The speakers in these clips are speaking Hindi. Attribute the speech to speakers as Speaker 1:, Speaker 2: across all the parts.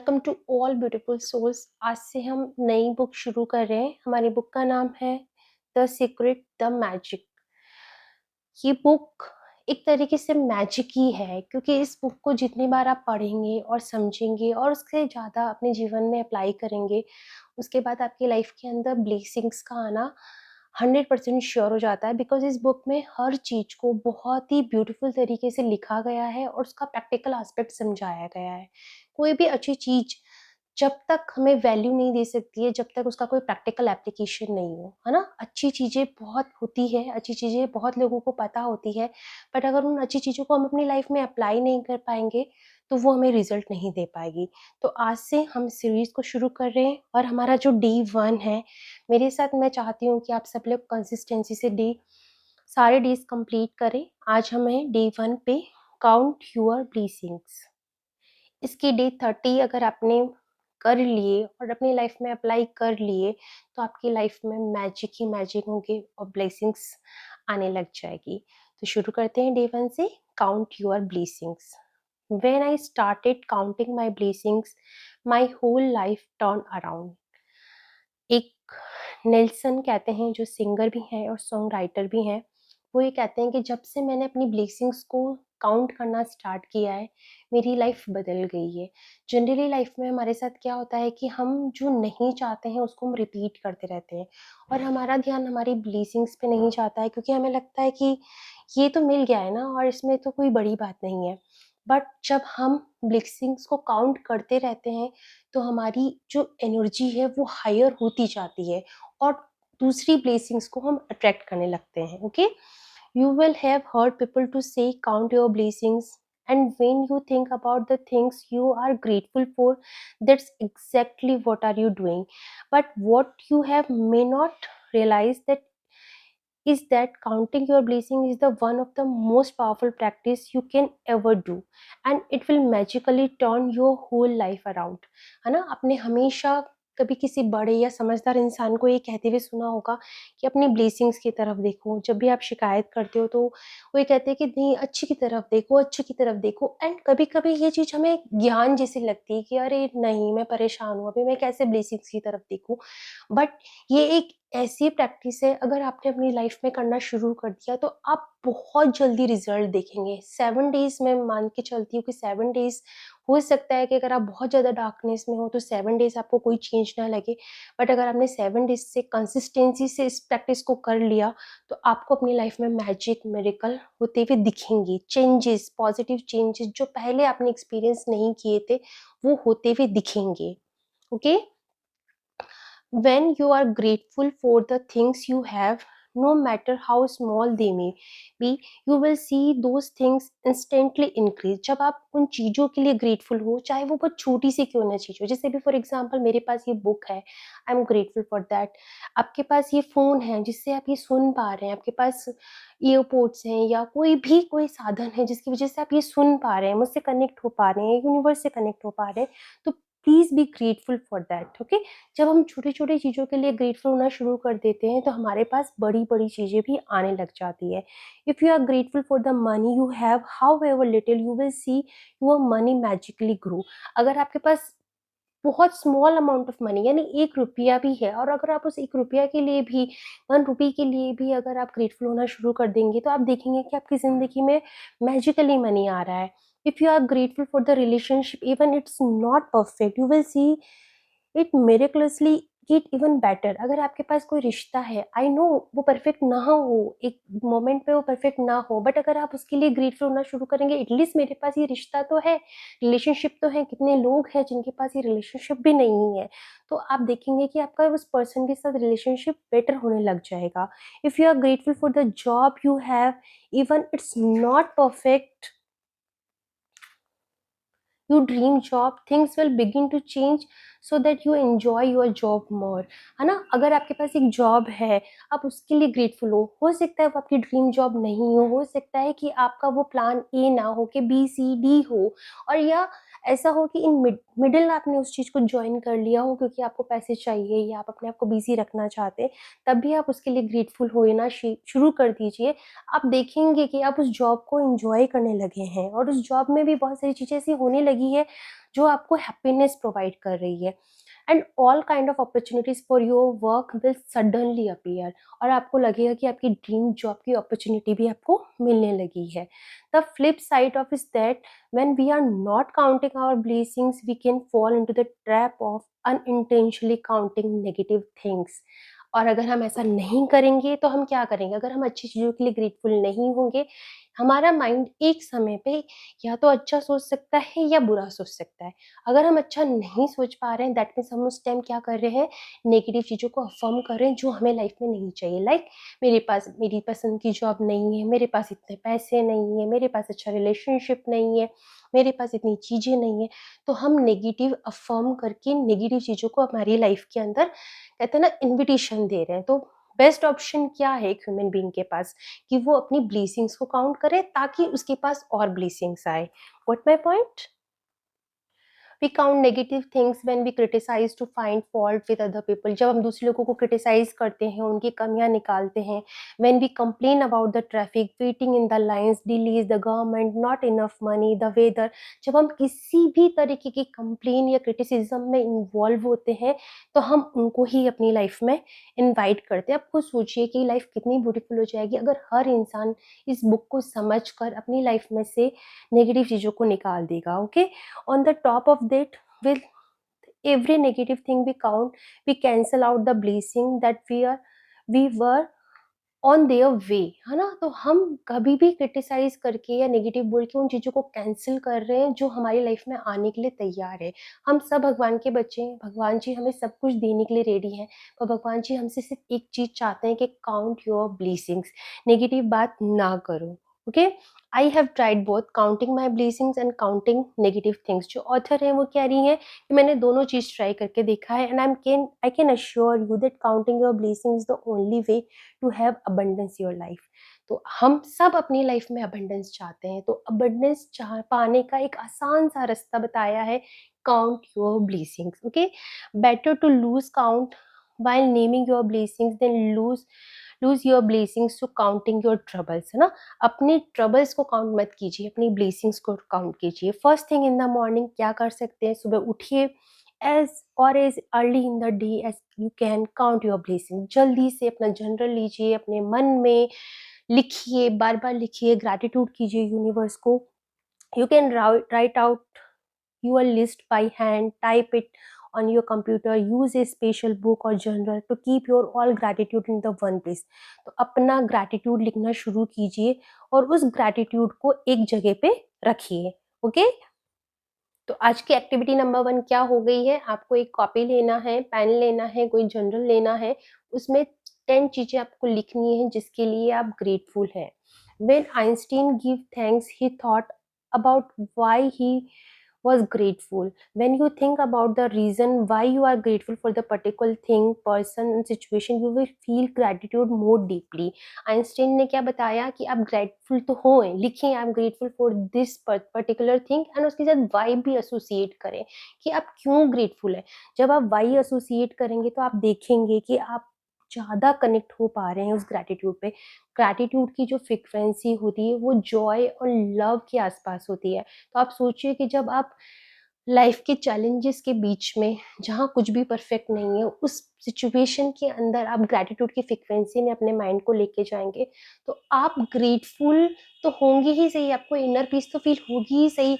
Speaker 1: Welcome to all beautiful souls. आज से हम नई बुक शुरू कर रहे हैं। हमारी बुक का नाम है द सीक्रेट द मैजिक। ये बुक एक तरीके से मैजिक ही है, क्योंकि इस बुक को जितनी बार आप पढ़ेंगे और समझेंगे और उससे ज़्यादा अपने जीवन में अप्लाई करेंगे, उसके बाद आपकी लाइफ के अंदर ब्लेसिंग्स का आना 100% श्योर हो जाता है। बिकॉज इस बुक में हर चीज़ को बहुत ही ब्यूटीफुल तरीके से लिखा गया है और उसका प्रैक्टिकल एस्पेक्ट समझाया गया है। कोई भी अच्छी चीज़ जब तक हमें वैल्यू नहीं दे सकती है, जब तक उसका कोई प्रैक्टिकल एप्लीकेशन नहीं हो, है ना? अच्छी चीज़ें बहुत होती है, अच्छी चीज़ें बहुत लोगों को पता होती है, बट अगर उन अच्छी चीज़ों को हम अपनी लाइफ में अप्लाई नहीं कर पाएँगे, तो वो हमें रिज़ल्ट नहीं दे पाएगी। तो आज से हम सीरीज़ को शुरू कर रहे हैं और हमारा जो डे 1 है, मेरे साथ मैं चाहती हूँ कि आप सब लोग कंसिस्टेंसी से सारे डेज़ कंप्लीट करें। आज हम हैं डे 1 पे, काउंट योर ब्लेसिंग्स। इसकी डे 30 अगर आपने कर लिए और अपनी लाइफ में अप्लाई कर लिए, तो आपकी लाइफ में मैजिक ही मैजिक होंगे और ब्लेसिंग्स आने लग जाएगी। तो शुरू करते हैं डे 1 से, count your blessings. When I started counting my blessings, my whole life turn around. एक नेल्सन कहते हैं, जो सिंगर भी हैं और सॉन्ग राइटर भी हैं, वो ये कहते हैं कि जब से मैंने अपनी ब्लेसिंग्स को काउंट करना स्टार्ट किया है, मेरी लाइफ बदल गई है। जनरली लाइफ में हमारे साथ क्या होता है कि हम जो नहीं चाहते हैं उसको हम रिपीट करते रहते हैं और हमारा ध्यान हमारी ब्लेसिंग्स पे नहीं जाता है, क्योंकि हमें लगता है कि ये तो मिल गया है ना और इसमें तो कोई बड़ी बात नहीं है। बट जब हम ब्लेसिंग्स को काउंट करते रहते हैं, तो हमारी जो एनर्जी है वो हायर होती जाती है और दूसरी ब्लेसिंग्स को हम अट्रैक्ट करने लगते हैं। Okay, you will have heard people to say count your blessings, and when you think about the things you are grateful for, that's exactly what are you doing. But what you have may not realize that is that counting your blessing is the one of the most powerful practice you can ever do, and it will magically turn your whole life around। है ना? आपने हमेशा कभी किसी बड़े या समझदार इंसान को ये कहते हुए सुना होगा कि अपनी ब्लेसिंग्स की तरफ देखो। जब भी आप शिकायत करते हो तो वो ये कहते हैं कि नहीं, अच्छी की तरफ देखो, अच्छी की तरफ देखो। एंड कभी कभी ये चीज़ हमें ज्ञान जैसी लगती है कि अरे नहीं, मैं परेशान हूँ, अभी मैं कैसे ब्लेसिंग्स की तरफ देखूँ। बट ये एक ऐसी प्रैक्टिस है, अगर आपने अपनी लाइफ में करना शुरू कर दिया तो आप बहुत जल्दी रिजल्ट देखेंगे। 7 डेज़ मैं मान के चलती हूँ कि 7 डेज़ हो सकता है कि अगर आप बहुत ज़्यादा डार्कनेस में हो तो 7 डेज़ आपको कोई चेंज ना लगे। बट अगर आपने 7 डेज़ से कंसिस्टेंसी से इस प्रैक्टिस को कर लिया, तो आपको अपनी लाइफ में मैजिक, मिरेकल होते हुए दिखेंगी। चेंजेस, पॉजिटिव चेंजेस जो पहले आपने एक्सपीरियंस नहीं किए थे, वो होते हुए दिखेंगे। Okay? When you are grateful for the things you have, no matter how small they may be, you will see those things instantly increase। जब आप उन चीज़ों के लिए ग्रेटफुल हो, चाहे वो बहुत छोटी सी क्यों ना चीज़ हो, जैसे भी फॉर एग्जांपल मेरे पास ये बुक है, I am grateful for that. आपके पास ये फ़ोन है जिससे आप ये सुन पा रहे हैं, आपके पास ईयरपोड्स हैं या कोई साधन है जिसकी वजह से आप ये सुन पा रहे हैं, मुझसे कनेक्ट हो पा रहे हैं, यूनिवर्स से कनेक्ट हो पा रहे हैं, तो please be grateful for that. Okay, जब हम छोटी-छोटी चीज़ों के लिए ग्रेटफुल होना शुरू कर देते हैं, तो हमारे पास बड़ी-बड़ी चीज़ें भी आने लग जाती है। If you are grateful for the money you have, however little, you will see your money magically grow. अगर आपके पास बहुत स्मॉल अमाउंट ऑफ मनी यानी 1 रुपया भी है और अगर आप उस 1 रुपया के लिए भी, 1 रुपये के लिए भी अगर आप ग्रेटफुल होना शुरू कर देंगे, तो आप देखेंगे कि आपकी ज़िंदगी में मैजिकली मनी आ रहा है। If you are grateful for the relationship, even it's not perfect, you will see it miraculously get even better. अगर आपके पास कोई रिश्ता है, आई नो वो परफेक्ट ना हो, एक मोमेंट पे वो परफेक्ट ना हो, बट अगर आप उसके लिए ग्रेटफुल होना शुरू करेंगे, एटलीस्ट मेरे पास ये रिश्ता तो है, रिलेशनशिप तो है। कितने लोग हैं जिनके पास ये रिलेशनशिप भी नहीं है, तो आप देखेंगे कि आपका उस पर्सन के साथ रिलेशनशिप बेटर होने लग जाएगा। If you are grateful for the job you have, even it's not perfect, you dream job, things will begin to change so that you enjoy your job more। है ना? अगर आपके पास एक जॉब है, आप उसके लिए ग्रेटफुल हो सकता है वो आपकी ड्रीम जॉब नहीं हो सकता है कि आपका वो प्लान ए ना हो, कि बी सी डी हो, और या ऐसा हो कि इन मिडिल आपने उस चीज़ को जॉइन कर लिया हो क्योंकि आपको पैसे चाहिए या आप अपने आप को बिज़ी रखना चाहते हैं, तब भी आप उसके लिए ग्रेटफुल होना शुरू कर दीजिए। आप देखेंगे कि आप उस जॉब को एन्जॉय करने लगे हैं और उस जॉब में भी बहुत सारी चीज़ें ऐसी होने लगी है, जो आपको हैप्पीनेस प्रोवाइड कर रही है। And all kind of opportunities for your work will suddenly appear, और आपको लगेगा कि आपकी ड्रीम जॉब की अपॉर्च्युनिटी भी आपको मिलने लगी है। The flip side of is that when we are not counting our blessings, we can fall into the trap of unintentionally counting negative things. और अगर हम ऐसा नहीं करेंगे तो हम क्या करेंगे? अगर हम अच्छी चीज़ों के लिए ग्रेटफुल नहीं होंगे, हमारा माइंड एक समय पे या तो अच्छा सोच सकता है या बुरा सोच सकता है। अगर हम अच्छा नहीं सोच पा रहे हैं, दैट मीन्स हम उस टाइम क्या कर रहे हैं? नेगेटिव चीज़ों को अफ़र्म कर रहे हैं जो हमें लाइफ में नहीं चाहिए। लाइक मेरे पास मेरी पसंद की जॉब नहीं है, मेरे पास इतने पैसे नहीं है, मेरे पास अच्छा रिलेशनशिप नहीं है, मेरे पास इतनी चीज़ें नहीं है। तो हम नेगेटिव अफ़र्म करके नेगेटिव चीज़ों को हमारी लाइफ के अंदर कहते हैं ना इन्विटेशन दे रहे हैं। तो बेस्ट ऑप्शन क्या है एक ह्यूमन बीइंग के पास? कि वो अपनी ब्लेसिंग्स को काउंट करे ताकि उसके पास और ब्लेसिंग्स आए। Got my point? We count negative things when we criticise to find fault with other people. जब हम दूसरे लोगों को क्रिटिसाइज करते हैं, उनकी कमियां निकालते हैं। When we complain about the traffic, waiting in the lines, delays, the government, not enough money, the weather. जब हम किसी भी तरीके की कंप्लेन या क्रिटिसिज्म में इन्वॉल्व होते हैं, तो हम उनको ही अपनी लाइफ में इन्वाइट करते हैं। आप खुद सोचिए कि लाइफ कितनी ब्यूटीफुल हो जाएगी अगर हर इंसान इस बुक को समझ कर अपनी लाइफ में से नेगेटिव चीज़ों को निकाल देगा। Okay, on the top of that, with every negative thing we count, we cancel out the blessing that we were on their way, है ना? तो हम कभी भी क्रिटिसाइज करके या नेगेटिव बोल के उन चीज़ों को कैंसिल कर रहे हैं जो हमारी लाइफ में आने के लिए तैयार है। हम सब भगवान के बच्चे हैं, भगवान जी हमें सब कुछ देने के लिए रेडी हैं, पर भगवान जी हमसे सिर्फ एक चीज़ चाहते हैं कि काउंट योर ब्लेसिंग्स, नेगेटिव बात ना करो। Okay, I have tried both counting my blessings and counting negative things. जो ऑथर हैं वो कह रही हैं कि मैंने दोनों चीज़ ट्राई करके देखा है, and I can assure you that counting your blessings the only way to have abundance your life. तो हम सब अपनी लाइफ में अबंडेंस चाहते हैं, तो अबंडेंस चाह पाने का एक आसान सा रास्ता बताया है, count your blessings. Okay, better to lose count while naming your blessings then lose your blessings to counting your troubles, है ना? अपनी ट्रबल्स को काउंट मत कीजिए, अपनी ब्लेसिंग्स को काउंट कीजिए। First thing in the morning क्या कर सकते हैं? सुबह उठिए, as early in the day as you can, count your blessing। जल्दी से अपना जर्नल लीजिए, अपने मन में लिखिए, बार बार लिखिए, ग्रैटिट्यूड कीजिए यूनिवर्स को। You can write out your list by hand, type it on your computer, use a special book or journal to keep your all gratitude in the one place। तो अपना ग्रैटिट्यूड लिखना शुरू कीजिए और उस ग्रैटिट्यूड को एक जगह पे रखिए। ओके, तो आज की एक्टिविटी नंबर 1 क्या हो गई है? आपको एक कॉपी लेना है, पेन लेना है, कोई जर्नल लेना है, उसमें 10 चीज़ें आपको लिखनी है जिसके लिए आप ग्रेटफुल हैं। When Einstein give thanks, he thought about why he was grateful. When you think about the reason why you are grateful for the particular thing, person and situation, you will feel gratitude more deeply। Einstein ने क्या बताया कि आप ग्रेटफुल तो हो, लिखें I am grateful for this particular thing, and उसके साथ वाई भी एसोसिएट करें कि आप क्यों ग्रेटफुल है। जब आप वाई एसोसिएट करेंगे तो आप देखेंगे कि आप ज़्यादा कनेक्ट हो पा रहे हैं उस ग्रैटिट्यूड पे। ग्रैटिट्यूड की जो फ्रीक्वेंसी होती है वो जॉय और लव के आसपास होती है। तो आप सोचिए कि जब आप लाइफ के चैलेंजेस के बीच में, जहाँ कुछ भी परफेक्ट नहीं है, उस सिचुएशन के अंदर आप ग्रैटिट्यूड की फ्रीक्वेंसी में अपने माइंड को लेके जाएंगे, तो आप ग्रेटफुल तो होंगे ही सही, आपको इनर पीस तो फील होगी ही सही,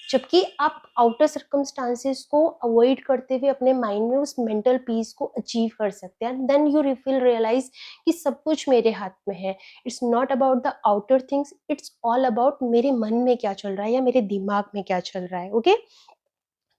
Speaker 1: जबकि आप आउटर सर्कमस्टांसेस को अवॉइड करते हुए अपने माइंड में उस मेंटल पीस को अचीव कर सकते हैं। देन यू विल रियलाइज कि सब कुछ मेरे हाथ में है। It's not about the outer things, it's all about मेरे मन में क्या चल रहा है या मेरे दिमाग में क्या चल रहा है। ओके,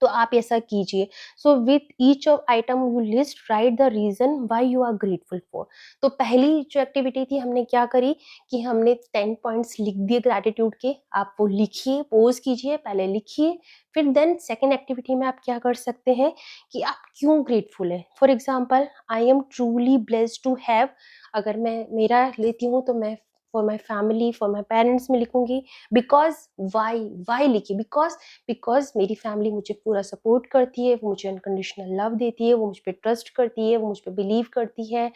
Speaker 1: तो आप ऐसा कीजिए। So with each of item you list write the reason why you are grateful for. तो पहली जो एक्टिविटी थी हमने क्या करी कि हमने 10 पॉइंट्स लिख दिए ग्रैटिट्यूड के। आप वो लिखिए, पोज कीजिए, पहले लिखिए, फिर देन सेकेंड एक्टिविटी में आप क्या कर सकते हैं कि आप क्यों ग्रेटफुल हैं। For example, I am truly blessed to have, अगर मैं मेरा लेती हूँ तो मैं for my family, for my parents में लिखूंगी। बिकॉज वाई लिखी, बिकॉज मेरी फैमिली मुझे पूरा सपोर्ट करती है, वो मुझे अनकंडीशनल लव देती है, वो मुझ पर ट्रस्ट करती है, वो मुझ पर बिलीव करती है।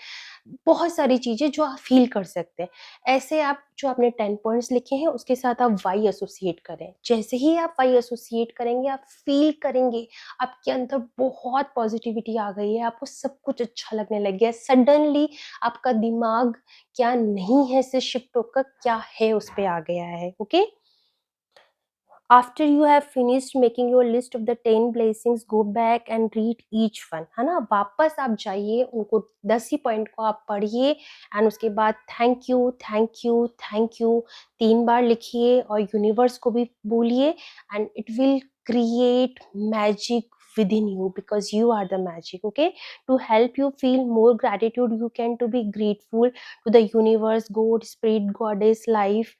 Speaker 1: बहुत सारी चीज़ें जो आप फील कर सकते हैं। ऐसे आप जो आपने 10 पॉइंट्स लिखे हैं उसके साथ आप वाई एसोसिएट करें। जैसे ही आप वाई एसोसिएट करेंगे आप फील करेंगे आपके अंदर बहुत पॉजिटिविटी आ गई है, आपको सब कुछ अच्छा लगने लग गया है। सडनली आपका दिमाग क्या नहीं है से शिफ्ट होकर क्या है उस पे आ गया है। Okay, after you have finished making your list of the 10 blessings, go back and read each one, है ना। वापस आप जाइए, उनको 10 ही पॉइंट को आप पढ़िए एंड उसके बाद thank you thank you thank you 3 बार लिखिए और यूनिवर्स को भी बोलिए and it will create magic within you because you are the magic. Okay, to help you feel more gratitude you can to be grateful to the universe, god, spirit, goddess, life,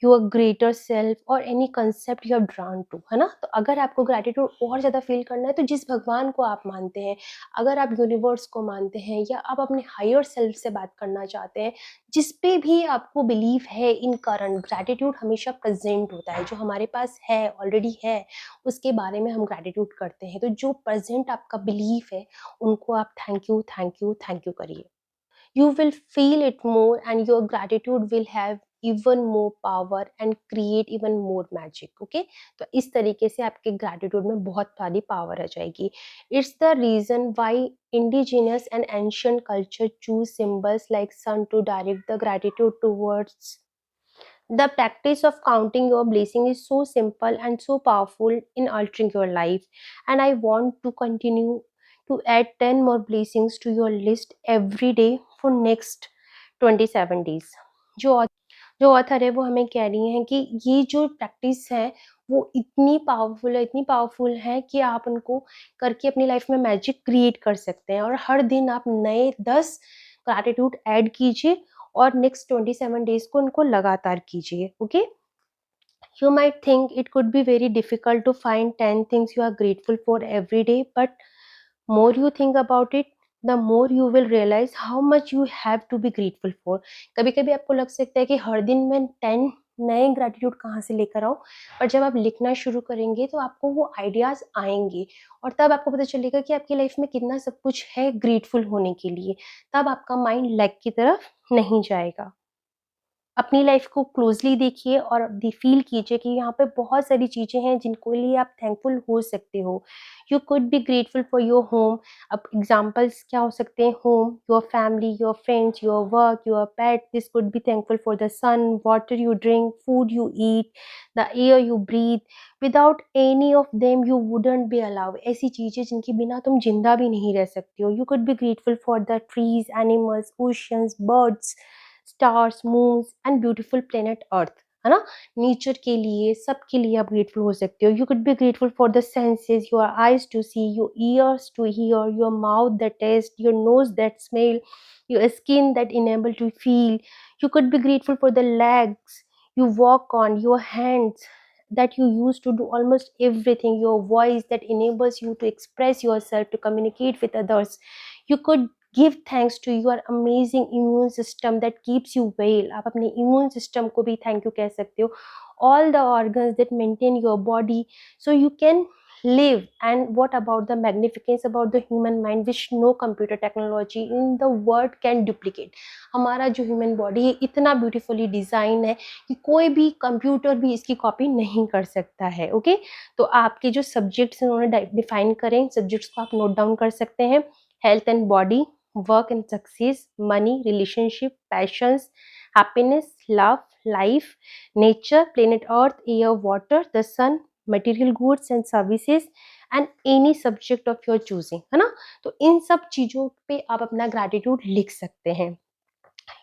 Speaker 1: your greater self or any concept you have drawn to, है ना। तो अगर आपको ग्रेटिट्यूड और ज़्यादा फील करना है तो जिस भगवान को आप मानते हैं, अगर आप यूनिवर्स को मानते हैं या आप अपने हायर सेल्फ से बात करना चाहते हैं, जिस पे भी आपको बिलीव है इन करंट, ग्रेटिट्यूड हमेशा प्रेजेंट होता है। जो हमारे पास है, ऑलरेडी है, उसके बारे में हम ग्रेटिट्यूड करते हैं। तो जो प्रेजेंट आपका बिलीफ है उनको आप thank you thank you thank you करिए। You will feel it more and your gratitude will have even more power and create even more magic. Okay, तो इस तरीके से आपके gratitude में बहुत सारी पावर आ जाएगी। It's the reason why indigenous and ancient culture choose symbols like sun to direct the gratitude towards. The practice of counting your blessing is so simple and so powerful in altering your life. And I want to continue to add 10 more blessings to your list every day for next 27 days. जो जो ऑथर है वो हमें कह रही हैं कि ये जो प्रैक्टिस है वो इतनी पावरफुल है कि आप उनको करके अपनी लाइफ में मैजिक क्रिएट कर सकते हैं। और हर दिन आप नए 10 ग्रैटिट्यूड ऐड कीजिए और नेक्स्ट 27 डेज को उनको लगातार कीजिए। Okay, you might think it could be very difficult to find 10 things you are grateful for every day, but more you think about it, the more you will realize how much you have to be grateful for. कभी कभी आपको लग सकता है कि हर दिन मैं 10 नए ग्रेटिट्यूड कहाँ से लेकर आऊँ, पर जब आप लिखना शुरू करेंगे तो आपको वो आइडियाज आएंगे और तब आपको पता चलेगा कि आपकी लाइफ में कितना सब कुछ है ग्रेटफुल होने के लिए। तब आपका माइंड लैक की तरफ नहीं जाएगा। अपनी लाइफ को क्लोजली देखिए और फील कीजिए कि यहाँ पे बहुत सारी चीज़ें हैं जिनको लिए आप थैंकफुल हो सकते हो। You could be grateful for your home. अब एग्जांपल्स क्या हो सकते हैं? Home, your family, your friends, your work, your pet. This could be thankful for the sun, water you drink, food you eat, the air you breathe. Without any of them you wouldn't be alive. ऐसी चीज़ें जिनके बिना तुम जिंदा भी नहीं रह सकते हो। You could be grateful for the trees, animals, oceans, birds, stars, moons and beautiful planet earth, है ना। नेचर के लिए, सबके लिए आप ग्रेटफुल हो सकते हो। You could be grateful for the senses, your eyes to see, your ears to hear, your mouth that taste, your nose that smell, your skin that enable to feel. You could be grateful for the legs you walk on, your hands that you use to do almost everything, your voice that enables you to express yourself, to communicate with others. You could give thanks to your amazing immune system that keeps you well. आप अपने immune system को भी thank you कह सकते हो. All the organs that maintain your body so you can live. And what about the magnificence about the human mind which no computer technology in the world can duplicate. हमारा जो ह्यूमन बॉडी है इतना ब्यूटीफुली डिज़ाइन है कि कोई भी कंप्यूटर भी इसकी कॉपी नहीं कर सकता है। ओके, तो आपके जो सब्जेक्ट्स उन्होंने डिफाइन करें, सब्जेक्ट्स को आप नोट डाउन कर सकते हैं। Health and body, work and success, money, relationship, passions, happiness, love, life, nature, planet earth, air, water, the sun, material goods and services and any subject of your choosing, है ना। तो इन सब चीज़ों पे आप अपना ग्रैटिट्यूड लिख सकते हैं।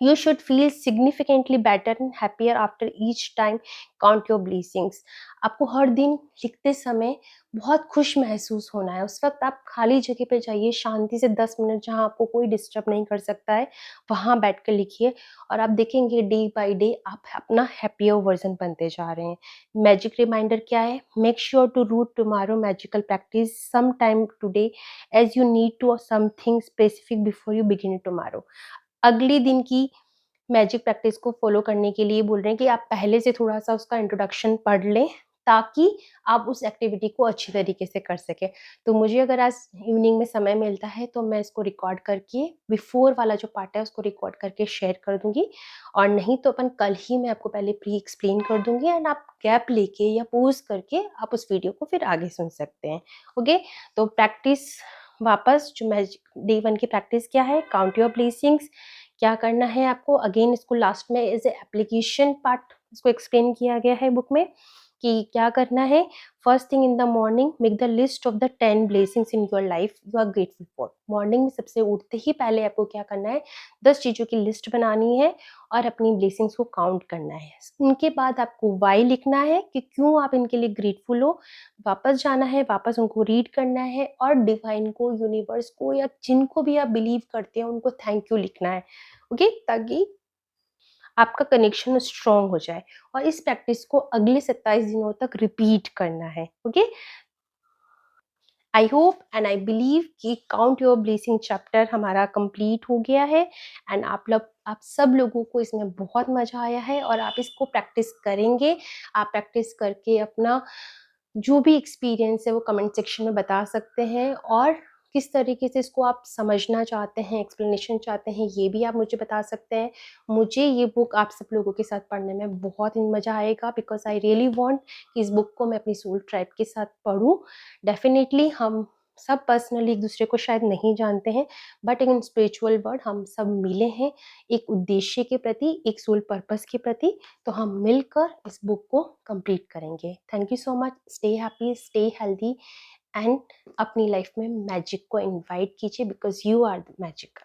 Speaker 1: You should feel significantly better and happier after each time count your blessings. आपको हर दिन लिखते समय बहुत खुश महसूस होना है। उस वक्त आप खाली जगह पे जाइए, शांति से 10 मिनट जहाँ आपको कोई डिस्टर्ब नहीं कर सकता है, वहाँ बैठ कर लिखिए और आप देखेंगे डे बाय डे आप अपना हैप्पियर वर्जन बनते जा रहे हैं। मैजिक रिमाइंडर क्या है? Make sure to route tomorrow magical practice some time today as you need to something specific before you begin tomorrow. अगले दिन की मैजिक प्रैक्टिस को फॉलो करने के लिए बोल रहे हैं कि आप पहले से थोड़ा-सा उसका इंट्रोडक्शन पढ़ लें, ताकि आप उस एक्टिविटी को अच्छी तरीके से कर सकें। तो मुझे अगर आज इवनिंग में समय मिलता है, तो मैं इसको रिकॉर्ड करके बिफ़ोर वाला जो पार्ट है उसको रिकॉर्ड करके शेयर कर दूँगी, और नहीं तो अपन कल ही मैं आपको पहले प्री एक्सप्लेन कर दूँगी, एंड आप गैप लेके या पॉज़ करके आप उस वीडियो को फिर आगे सुन सकते हैं। ओके? तो प्रैक्टिस वापस जो मैजिक डे 1 की प्रैक्टिस क्या है? Count your blessings. क्या करना है आपको? अगेन इसको लास्ट में एज़ ए एप्लीकेशन पार्ट इसको एक्सप्लेन किया गया है बुक में, कि क्या करना है। First thing in the morning, make the list of the 10 blessings in your life you are grateful for. Morning में सबसे उठते ही पहले आपको क्या करना है, 10 चीज़ों की लिस्ट बनानी है और अपनी ब्लेसिंग्स को काउंट करना है। उनके बाद आपको व्हाई लिखना है कि क्यों आप इनके लिए ग्रेटफुल हो। वापस जाना है, वापस उनको रीड करना है, और डिवाइन को, यूनिवर्स को, या जिनको भी आप बिलीव करते हैं उनको थैंक यू लिखना है। ओके? ताकि आपका कनेक्शन स्ट्रॉन्ग हो जाए, और इस प्रैक्टिस को अगले 27 दिनों तक रिपीट करना है। Okay? I hope and I believe कि काउंट योर ब्लेसिंग चैप्टर हमारा कंप्लीट हो गया है, एंड आप सब लोगों को इसमें बहुत मज़ा आया है, और आप इसको प्रैक्टिस करेंगे। आप प्रैक्टिस करके अपना जो भी एक्सपीरियंस है वो कमेंट सेक्शन में बता सकते हैं, और किस तरीके से इसको आप समझना चाहते हैं, एक्सप्लेनेशन चाहते हैं, ये भी आप मुझे बता सकते हैं। मुझे ये बुक आप सब लोगों के साथ पढ़ने में बहुत ही मज़ा आएगा, बिकॉज़ आई रियली वांट कि इस बुक को मैं अपनी सोल ट्राइब के साथ पढूँ। डेफ़िनेटली हम सब पर्सनली एक-दूसरे को शायद नहीं जानते हैं, बट इन स्पिरिचुअल वर्ल्ड हम सब मिले हैं एक उद्देश्य के प्रति, एक सोल पर्पस के प्रति। तो हम मिलकर इस बुक को कंप्लीट करेंगे। Thank you so much. Stay happy, stay healthy, and अपनी लाइफ में मैजिक को इनवाइट कीजिए, because you are the magic.